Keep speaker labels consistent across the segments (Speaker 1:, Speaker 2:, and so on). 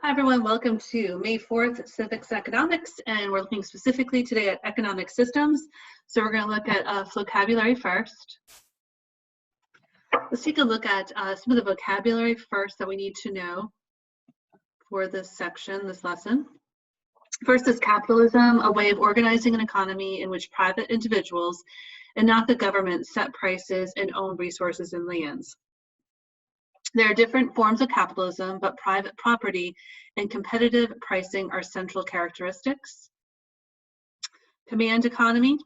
Speaker 1: Hi everyone, welcome to May 4th Civics Economics, and we're looking specifically today at economic systems. So we're going to look at vocabulary first. Let's take a look at some of the vocabulary first that we need to know for this section, this lesson. First is capitalism, a way of organizing an economy in which private individuals and not the government set prices and own resources and lands. There are different forms of capitalism, but private property and competitive pricing are central characteristics. Command economy,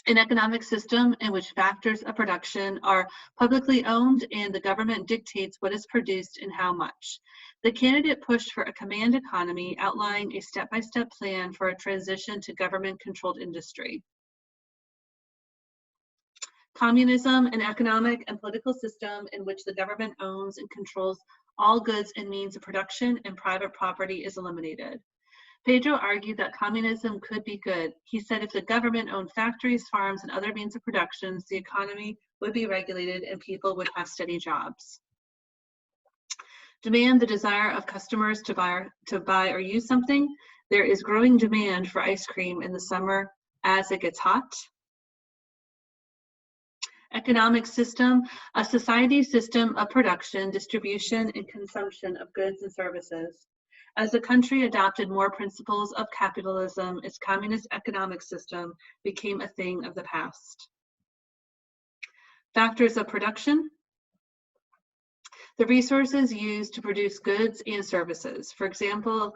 Speaker 1: an economic system in which factors of production are publicly owned and the government dictates what is produced and how much. The candidate pushed for a command economy, outlining a step-by-step plan for a transition to government-controlled industry. Communism, an economic and political system in which the government owns and controls all goods and means of production and private property is eliminated. Pedro argued that communism could be good. He said if the government owned factories, farms, and other means of production, the economy would be regulated and people would have steady jobs. Demand, the desire of customers to buy or use something. There is growing demand for ice cream in the summer as it gets hot. Economic system, a society system of production, distribution, and consumption of goods and services. As the country adopted more principles of capitalism, its communist economic system became a thing of the past. Factors of production, the resources used to produce goods and services. For example,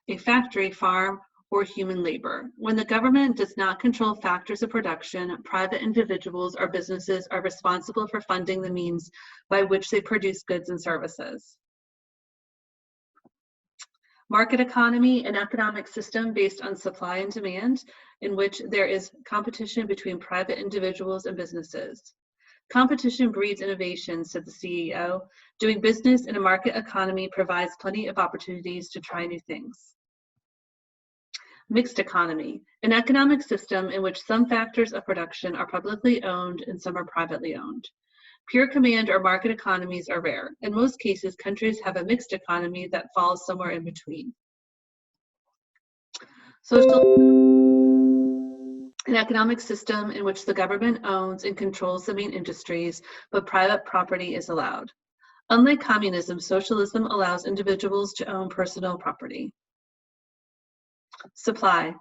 Speaker 1: a factory farm or human labor. When the government does not control factors of production, private individuals or businesses are responsible for funding the means by which they produce goods and services. Market economy, an economic system based on supply and demand, in which there is competition between private individuals and businesses. Competition breeds innovation, said the CEO. Doing business in a market economy provides plenty of opportunities to try new things. Mixed economy, an economic system in which some factors of production are publicly owned and some are privately owned. Pure command or market economies are rare. In most cases, countries have a mixed economy that falls somewhere in between. Social, an economic system in which the government owns and controls the main industries, but private property is allowed. Unlike communism, socialism allows individuals to own personal property. Supply,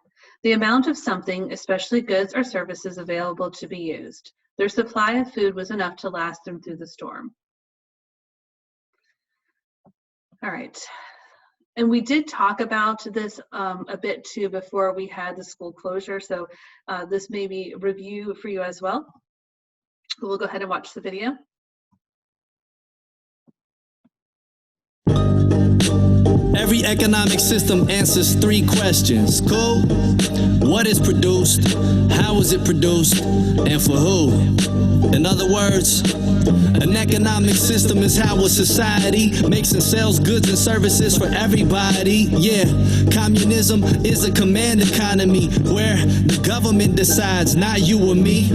Speaker 1: the amount of something, especially goods or services, available to be used. Their supply of food was enough to last them through the storm. All right, and we did talk about this a bit too before we had the school closure, so this may be a review for you as well. We'll go ahead and watch the video.
Speaker 2: Every economic system answers three questions. Cool? What is produced? How is it produced? And for who? In other words, an economic system is how a society makes and sells goods and services for everybody. Yeah, communism is a command economy where the government decides, not you or me.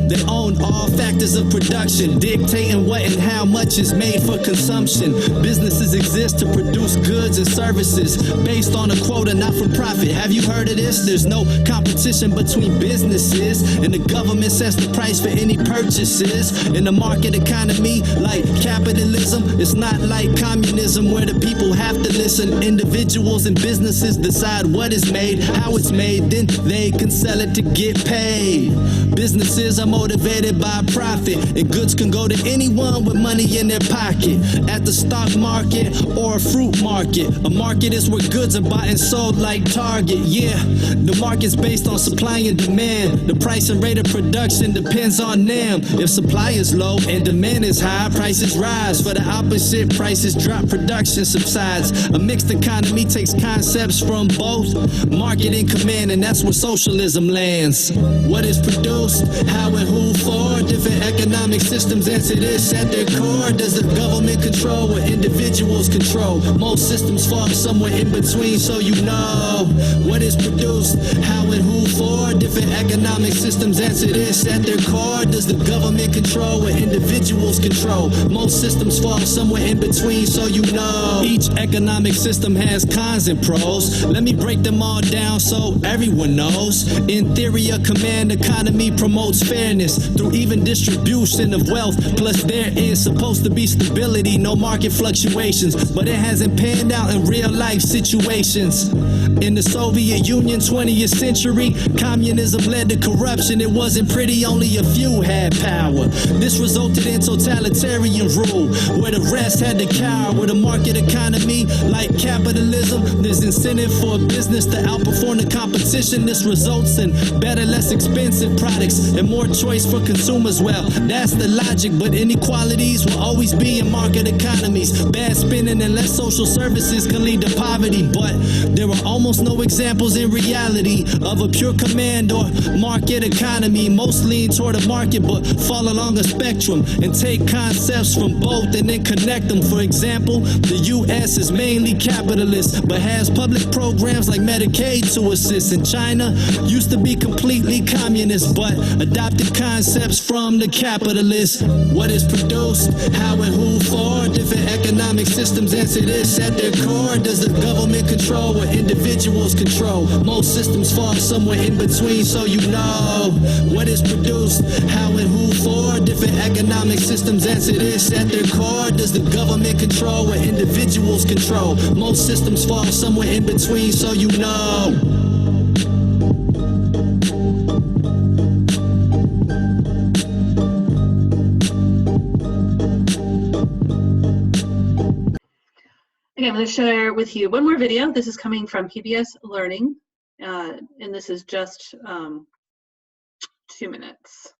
Speaker 2: They own all factors of production, dictating what and how much is made for consumption. Businesses exist to produce goods and services based on a quota, not for profit. Have you heard of this? There's no competition between businesses, and the government sets the price for any purchases. In the market economy, like capitalism, it's not like communism where the people have to listen. Individuals and businesses decide what is made, how it's made, then they can sell it to get paid. Businesses are motivated by profit, and goods can go to anyone with money in their pocket. At the stock market or a fruit market, a market is where goods are bought and sold like Target. Yeah, the market's based on supply and demand. The price and rate of production depends on them. If supply is low and demand is high, prices rise. For the opposite, prices drop, production subsides. A mixed economy takes concepts from both market and command, and that's where socialism lands. What is produced, how and who for? Different economic systems answer this at their core. Does the government control or individuals control? Most systems fall somewhere in between, so you know what is produced, how and who for. Different economic systems answer this at their core. Does the government control or individuals control? Most systems fall somewhere in between, so you know. Each economic system has cons and pros. Let me break them all down so everyone knows. In theory, a command economy promotes fairness through even distribution of wealth. Plus, there is supposed to be stability, no market fluctuations. But it hasn't panned out in real life situations. In the Soviet Union, 20th century, communism led to corruption. It wasn't pretty, only a few had power. This resulted in totalitarian rule, where the rest had to cower. With a market economy like capitalism, there's incentive for business to outperform the competition. This results in better, less expensive products and more choice for consumers. Well, that's the logic, but inequalities will always be in market economies. Bad spending and less social services can lead to poverty, but there are almost no examples in reality of a pure command or market economy. Most lean toward a market, but fall along a spectrum and take concepts from both and then connect them. For example, the U.S. is mainly capitalist, but has public programs like Medicaid to assist. And China used to be completely communist, but adopted concepts from the capitalists. What is produced, how and who for? Different economic systems answer this at their core. Does the government control or individuals control? Most systems fall somewhere in between, so you know what is produced, how and who for. Different economic systems answer this at their core. Does the government control or individuals control? Most systems fall somewhere in between, so you know.
Speaker 1: Okay, I'm going to share with you one more video. This is coming from PBS Learning, and this is just 2 minutes.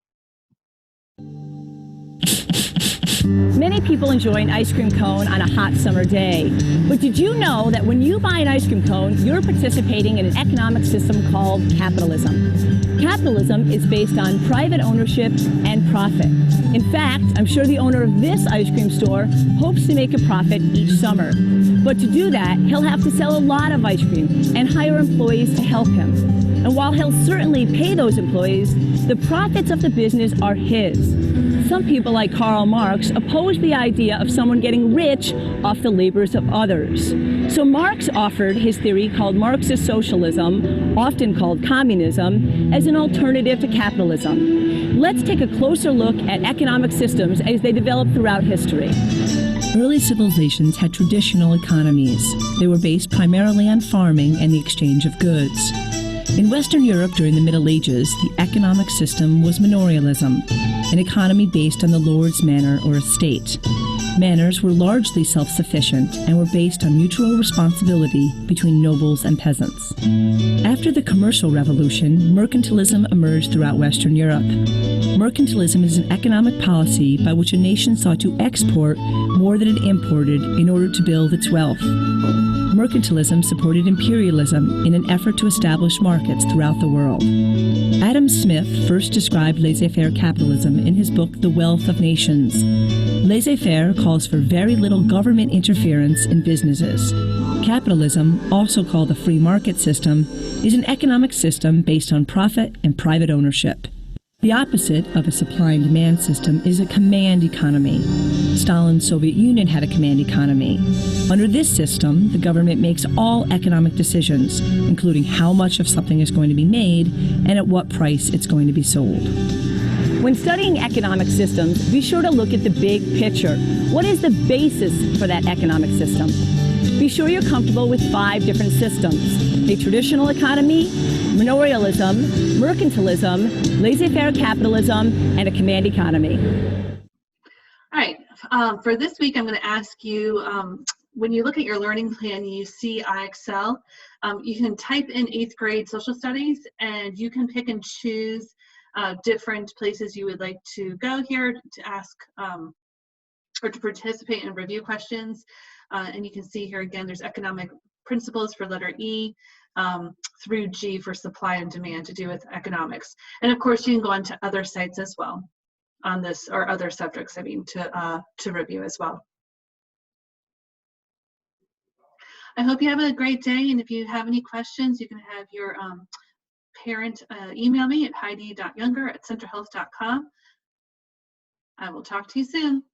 Speaker 3: Many people enjoy an ice cream cone on a hot summer day. But did you know that when you buy an ice cream cone, you're participating in an economic system called capitalism? Capitalism is based on private ownership and profit. In fact, I'm sure the owner of this ice cream store hopes to make a profit each summer. But to do that, he'll have to sell a lot of ice cream and hire employees to help him. And while he'll certainly pay those employees, the profits of the business are his. Some people, like Karl Marx, oppose the idea of someone getting rich off the labors of others. So Marx offered his theory called Marxist socialism, often called communism, as an alternative to capitalism. Let's take a closer look at economic systems as they developed throughout history.
Speaker 4: Early civilizations had traditional economies. They were based primarily on farming and the exchange of goods. In Western Europe during the Middle Ages, the economic system was manorialism, an economy based on the lord's manor or estate. Manors were largely self-sufficient and were based on mutual responsibility between nobles and peasants. After the commercial revolution, mercantilism emerged throughout Western Europe. Mercantilism is an economic policy by which a nation sought to export more than it imported in order to build its wealth. Mercantilism supported imperialism in an effort to establish markets throughout the world. Adam Smith first described laissez-faire capitalism in his book, The Wealth of Nations. Laissez-faire calls for very little government interference in businesses. Capitalism, also called the free market system, is an economic system based on profit and private ownership. The opposite of a supply and demand system is a command economy. Stalin's Soviet Union had a command economy. Under this system, the government makes all economic decisions, including how much of something is going to be made and at what price it's going to be sold.
Speaker 3: When studying economic systems, be sure to look at the big picture. What is the basis for that economic system? Be sure you're comfortable with 5 different systems: a traditional economy, manorialism, mercantilism, laissez-faire capitalism, and a command economy.
Speaker 1: All right, for this week, I'm going to ask you, when you look at your learning plan, you see IXL, you can type in 8th grade social studies, and you can pick and choose different places you would like to go here to ask or to participate in review questions. And you can see here again, there's economic principles for letter E. through G for supply and demand to do with economics. And of course, you can go on to other sites as well on this, or other subjects, I mean, to review as well. I hope you have a great day, and if you have any questions, you can have your parent email me at heidi.younger@centralhealth.com. I will talk to you soon.